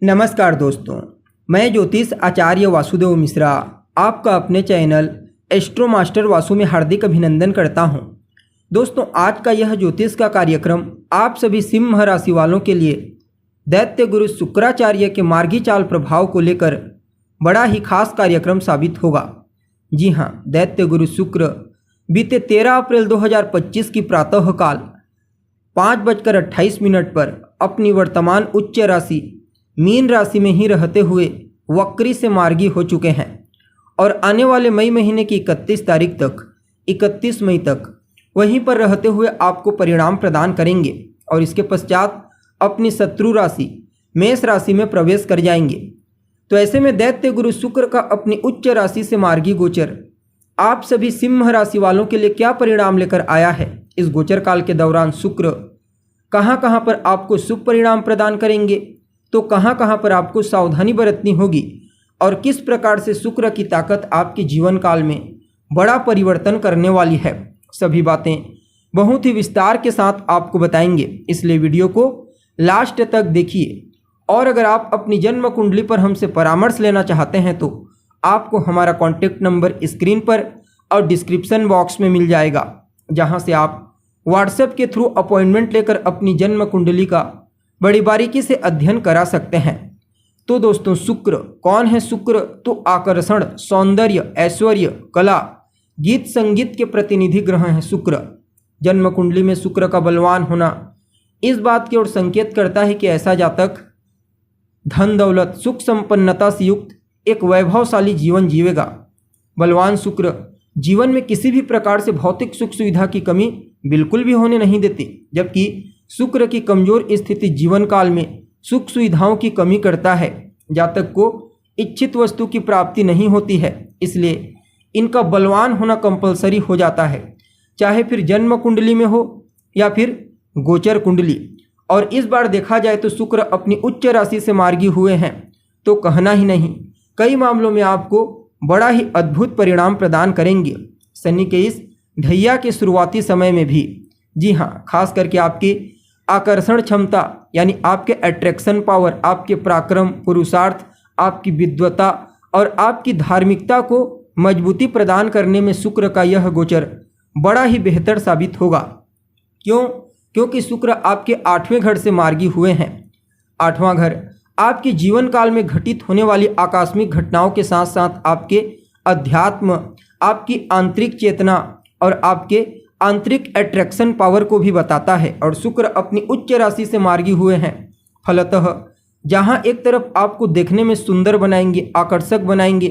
नमस्कार दोस्तों, मैं ज्योतिष आचार्य वासुदेव मिश्रा आपका अपने चैनल एस्ट्रो मास्टर वासु में हार्दिक अभिनंदन करता हूं। दोस्तों, आज का यह ज्योतिष का कार्यक्रम आप सभी सिंह राशि वालों के लिए दैत्य गुरु शुक्राचार्य के मार्गी चाल प्रभाव को लेकर बड़ा ही खास कार्यक्रम साबित होगा। जी हां, दैत्य गुरु शुक्र बीते 13 अप्रैल 2025 की प्रातःकाल 5:28 पर अपनी वर्तमान उच्च राशि मीन राशि में ही रहते हुए वक्री से मार्गी हो चुके हैं और आने वाले मई महीने की 31 तारीख तक 31 मई तक वहीं पर रहते हुए आपको परिणाम प्रदान करेंगे और इसके पश्चात अपनी शत्रु राशि मेष राशि में प्रवेश कर जाएंगे। तो ऐसे में दैत्य गुरु शुक्र का अपनी उच्च राशि से मार्गी गोचर आप सभी सिंह राशि वालों के लिए क्या परिणाम लेकर आया है। इस गोचर काल के दौरान शुक्र कहाँ कहाँ पर आपको शुभ परिणाम प्रदान करेंगे, तो कहाँ कहाँ पर आपको सावधानी बरतनी होगी और किस प्रकार से शुक्र की ताकत आपके जीवन काल में बड़ा परिवर्तन करने वाली है, सभी बातें बहुत ही विस्तार के साथ आपको बताएंगे। इसलिए वीडियो को लास्ट तक देखिए और अगर आप अपनी जन्म कुंडली पर हमसे परामर्श लेना चाहते हैं तो आपको हमारा कॉन्टैक्ट नंबर स्क्रीन पर और डिस्क्रिप्शन बॉक्स में मिल जाएगा, जहां से आप व्हाट्सएप के थ्रू अपॉइंटमेंट लेकर अपनी जन्म कुंडली का बड़ी बारीकी से अध्ययन करा सकते हैं। तो दोस्तों, शुक्र कौन है? शुक्र तो आकर्षण, सौंदर्य, ऐश्वर्य, कला, गीत संगीत के प्रतिनिधि ग्रह हैं। शुक्र जन्म कुंडली में शुक्र का बलवान होना इस बात की ओर संकेत करता है कि ऐसा जातक धन दौलत सुख संपन्नता से युक्त एक वैभवशाली जीवन जीवेगा। बलवान शुक्र जीवन में किसी भी प्रकार से भौतिक सुख सुविधा की कमी बिल्कुल भी होने नहीं देते, जबकि शुक्र की कमजोर स्थिति जीवन काल में सुख सुविधाओं की कमी करता है। जातक को इच्छित वस्तु की प्राप्ति नहीं होती है, इसलिए इनका बलवान होना कंपलसरी हो जाता है, चाहे फिर जन्म कुंडली में हो या फिर गोचर कुंडली। और इस बार देखा जाए तो शुक्र अपनी उच्च राशि से मार्गी हुए हैं, तो कहना ही नहीं, कई मामलों में आपको बड़ा ही अद्भुत परिणाम प्रदान करेंगे शनि के इस ढैया के शुरुआती समय में भी। जी हाँ, खास करके आपकी आकर्षण क्षमता यानी आपके अट्रैक्शन पावर, आपके पराक्रम, पुरुषार्थ, आपकी विद्वता और आपकी धार्मिकता को मजबूती प्रदान करने में शुक्र का यह गोचर बड़ा ही बेहतर साबित होगा। क्यों? क्योंकि शुक्र आपके 8वें घर से मार्गी हुए हैं। 8वां घर आपके जीवन काल में घटित होने वाली आकस्मिक घटनाओं के साथ साथ आपके अध्यात्म, आपकी आंतरिक चेतना और आपके आंतरिक अट्रैक्शन पावर को भी बताता है। और शुक्र अपनी उच्च राशि से मार्गी हुए हैं, फलतः जहां एक तरफ आपको देखने में सुंदर बनाएंगे, आकर्षक बनाएंगे,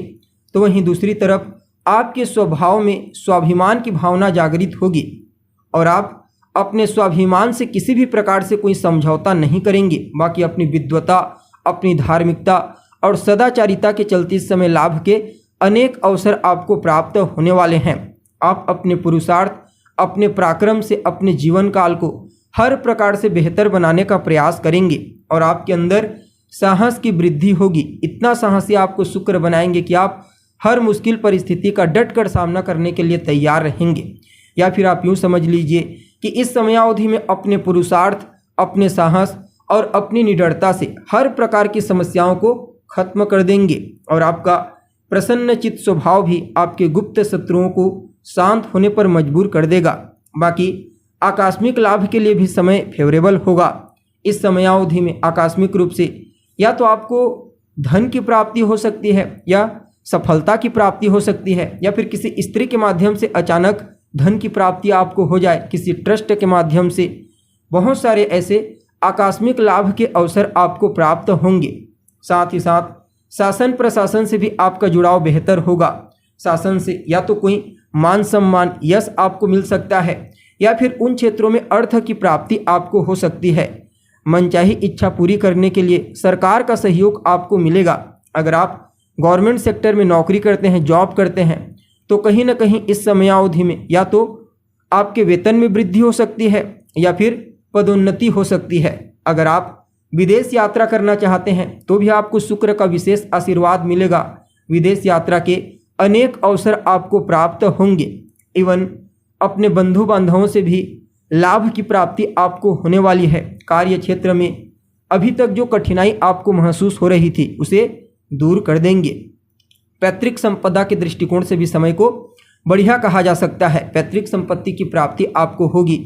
तो वहीं दूसरी तरफ आपके स्वभाव में स्वाभिमान की भावना जागृत होगी और आप अपने स्वाभिमान से किसी भी प्रकार से कोई समझौता नहीं करेंगे। बाकी अपनी विद्वता, अपनी धार्मिकता और सदाचारिता के चलते इस समय लाभ के अनेक अवसर आपको प्राप्त होने वाले हैं। आप अपने पुरुषार्थ, अपने पराक्रम से अपने जीवन काल को हर प्रकार से बेहतर बनाने का प्रयास करेंगे और आपके अंदर साहस की वृद्धि होगी। इतना साहसी आपको शुक्र बनाएंगे कि आप हर मुश्किल परिस्थिति का डटकर सामना करने के लिए तैयार रहेंगे। या फिर आप यूँ समझ लीजिए कि इस समयावधि में अपने पुरुषार्थ, अपने साहस और अपनी निडरता से हर प्रकार की समस्याओं को खत्म कर देंगे और आपका प्रसन्नचित्त स्वभाव भी आपके गुप्त शत्रुओं को शांत होने पर मजबूर कर देगा। बाकी आकस्मिक लाभ के लिए भी समय फेवरेबल होगा। इस समयावधि में आकस्मिक रूप से या तो आपको धन की प्राप्ति हो सकती है या सफलता की प्राप्ति हो सकती है, या फिर किसी स्त्री के माध्यम से अचानक धन की प्राप्ति आपको हो जाए, किसी ट्रस्ट के माध्यम से। बहुत सारे ऐसे आकस्मिक लाभ के अवसर आपको प्राप्त होंगे। साथ ही साथ शासन प्रशासन से भी आपका जुड़ाव बेहतर होगा। शासन से या तो कोई मान सम्मान, यश आपको मिल सकता है या फिर उन क्षेत्रों में अर्थ की प्राप्ति आपको हो सकती है। मनचाही इच्छा पूरी करने के लिए सरकार का सहयोग आपको मिलेगा। अगर आप गवर्नमेंट सेक्टर में नौकरी करते हैं, जॉब करते हैं, तो कहीं ना कहीं इस समयावधि में या तो आपके वेतन में वृद्धि हो सकती है या फिर पदोन्नति हो सकती है। अगर आप विदेश यात्रा करना चाहते हैं तो भी आपको शुक्र का विशेष आशीर्वाद मिलेगा। विदेश यात्रा के अनेक अवसर आपको प्राप्त होंगे। इवन अपने बंधु बांधवों से भी लाभ की प्राप्ति आपको होने वाली है। कार्य क्षेत्र में अभी तक जो कठिनाई आपको महसूस हो रही थी उसे दूर कर देंगे। पैतृक संपदा के दृष्टिकोण से भी समय को बढ़िया कहा जा सकता है। पैतृक संपत्ति की प्राप्ति आपको होगी।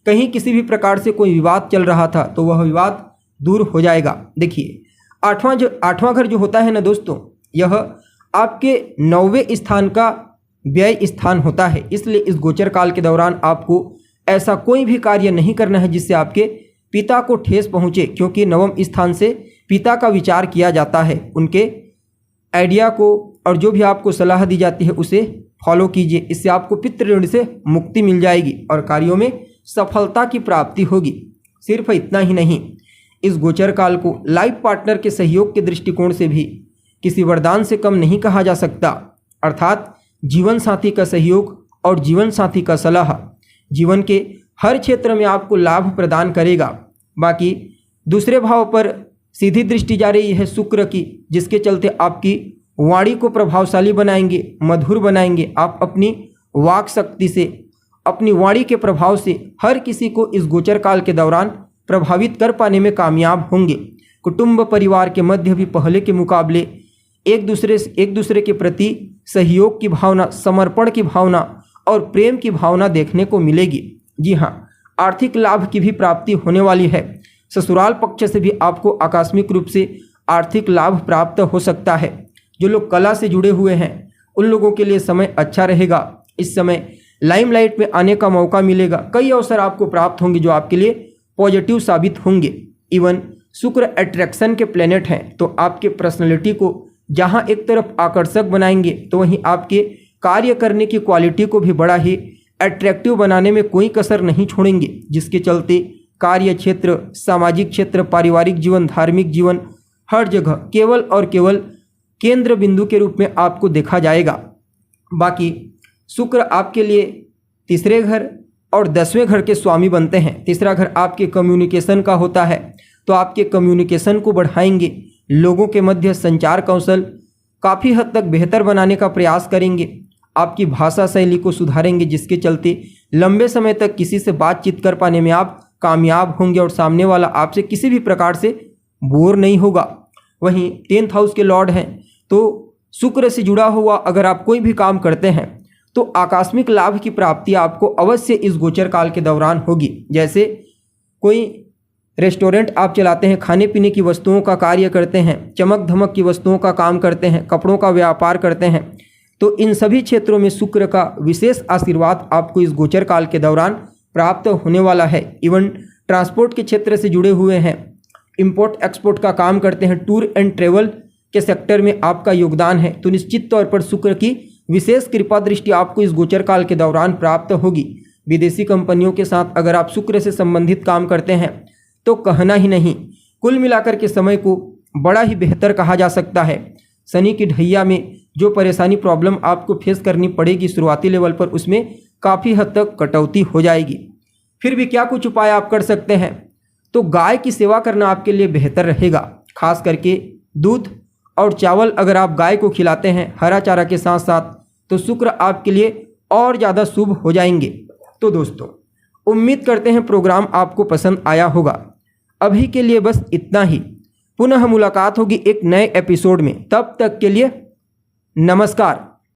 कहीं किसी भी प्रकार से कोई विवाद चल रहा था तो वह विवाद दूर हो जाएगा। देखिए आठवां घर जो होता है ना दोस्तों, यह आपके 9वें स्थान का व्यय स्थान होता है। इसलिए इस गोचर काल के दौरान आपको ऐसा कोई भी कार्य नहीं करना है जिससे आपके पिता को ठेस पहुँचे, क्योंकि 9वें स्थान से पिता का विचार किया जाता है। उनके आइडिया को और जो भी आपको सलाह दी जाती है उसे फॉलो कीजिए। इससे आपको पितृ ऋण से मुक्ति मिल जाएगी और कार्यों में सफलता की प्राप्ति होगी। सिर्फ इतना ही नहीं, इस गोचर काल को लाइफ पार्टनर के सहयोग के दृष्टिकोण से भी किसी वरदान से कम नहीं कहा जा सकता। अर्थात जीवन साथी का सहयोग और जीवन साथी का सलाह जीवन के हर क्षेत्र में आपको लाभ प्रदान करेगा। बाकी दूसरे भाव पर सीधी दृष्टि जा रही है शुक्र की, जिसके चलते आपकी वाणी को प्रभावशाली बनाएंगे, मधुर बनाएंगे। आप अपनी वाक शक्ति से, अपनी वाणी के प्रभाव से हर किसी को इस गोचर काल के दौरान प्रभावित कर पाने में कामयाब होंगे। कुटुंब परिवार के मध्य भी पहले के मुकाबले एक दूसरे के प्रति सहयोग की भावना, समर्पण की भावना और प्रेम की भावना देखने को मिलेगी। जी हाँ, आर्थिक लाभ की भी प्राप्ति होने वाली है। ससुराल पक्ष से भी आपको आकस्मिक रूप से आर्थिक लाभ प्राप्त हो सकता है। जो लोग कला से जुड़े हुए हैं उन लोगों के लिए समय अच्छा रहेगा। इस समय लाइमलाइट में आने का मौका मिलेगा। कई अवसर आपको प्राप्त होंगे जो आपके लिए पॉजिटिव साबित होंगे। इवन शुक्र अट्रैक्शन के प्लेनेट हैं, तो आपके पर्सनैलिटी को जहां एक तरफ आकर्षक बनाएंगे तो वहीं आपके कार्य करने की क्वालिटी को भी बड़ा ही अट्रैक्टिव बनाने में कोई कसर नहीं छोड़ेंगे, जिसके चलते कार्य क्षेत्र, सामाजिक क्षेत्र, पारिवारिक जीवन, धार्मिक जीवन, हर जगह केवल और केवल केंद्र बिंदु के रूप में आपको देखा जाएगा। बाकी शुक्र आपके लिए तीसरे घर और 10वें घर के स्वामी बनते हैं। तीसरा घर आपके कम्युनिकेशन का होता है, तो आपके कम्युनिकेशन को बढ़ाएंगे। लोगों के मध्य संचार कौशल काफ़ी हद तक बेहतर बनाने का प्रयास करेंगे। आपकी भाषा शैली को सुधारेंगे, जिसके चलते लंबे समय तक किसी से बातचीत कर पाने में आप कामयाब होंगे और सामने वाला आपसे किसी भी प्रकार से बोर नहीं होगा। वहीं 10th हाउस के लॉर्ड हैं, तो शुक्र से जुड़ा हुआ अगर आप कोई भी काम करते हैं तो आकस्मिक लाभ की प्राप्ति आपको अवश्य इस गोचर काल के दौरान होगी। जैसे कोई रेस्टोरेंट आप चलाते हैं, खाने पीने की वस्तुओं का कार्य करते हैं, चमक धमक की वस्तुओं का काम करते हैं, कपड़ों का व्यापार करते हैं, तो इन सभी क्षेत्रों में शुक्र का विशेष आशीर्वाद आपको इस गोचर काल के दौरान प्राप्त होने वाला है। इवन ट्रांसपोर्ट के क्षेत्र से जुड़े हुए हैं, इंपोर्ट एक्सपोर्ट का काम करते हैं, टूर एंड ट्रेवल के सेक्टर में आपका योगदान है, तो निश्चित तौर पर शुक्र की विशेष कृपा दृष्टि आपको इस गोचर काल के दौरान प्राप्त होगी। विदेशी कंपनियों के साथ अगर आप शुक्र से संबंधित काम करते हैं तो कहना ही नहीं, कुल मिलाकर के समय को बड़ा ही बेहतर कहा जा सकता है। शनि की ढैया में जो परेशानी प्रॉब्लम आपको फेस करनी पड़ेगी शुरुआती लेवल पर, उसमें काफ़ी हद तक कटौती हो जाएगी। फिर भी क्या कुछ उपाय आप कर सकते हैं, तो गाय की सेवा करना आपके लिए बेहतर रहेगा। खास करके दूध और चावल अगर आप गाय को खिलाते हैं हरा चारा के साथ साथ, तो शुक्र आपके लिए और ज़्यादा शुभ हो जाएंगे। तो दोस्तों, उम्मीद करते हैं प्रोग्राम आपको पसंद आया होगा। अभी के लिए बस इतना ही। पुनः मुलाकात होगी एक नए एपिसोड में। तब तक के लिए नमस्कार।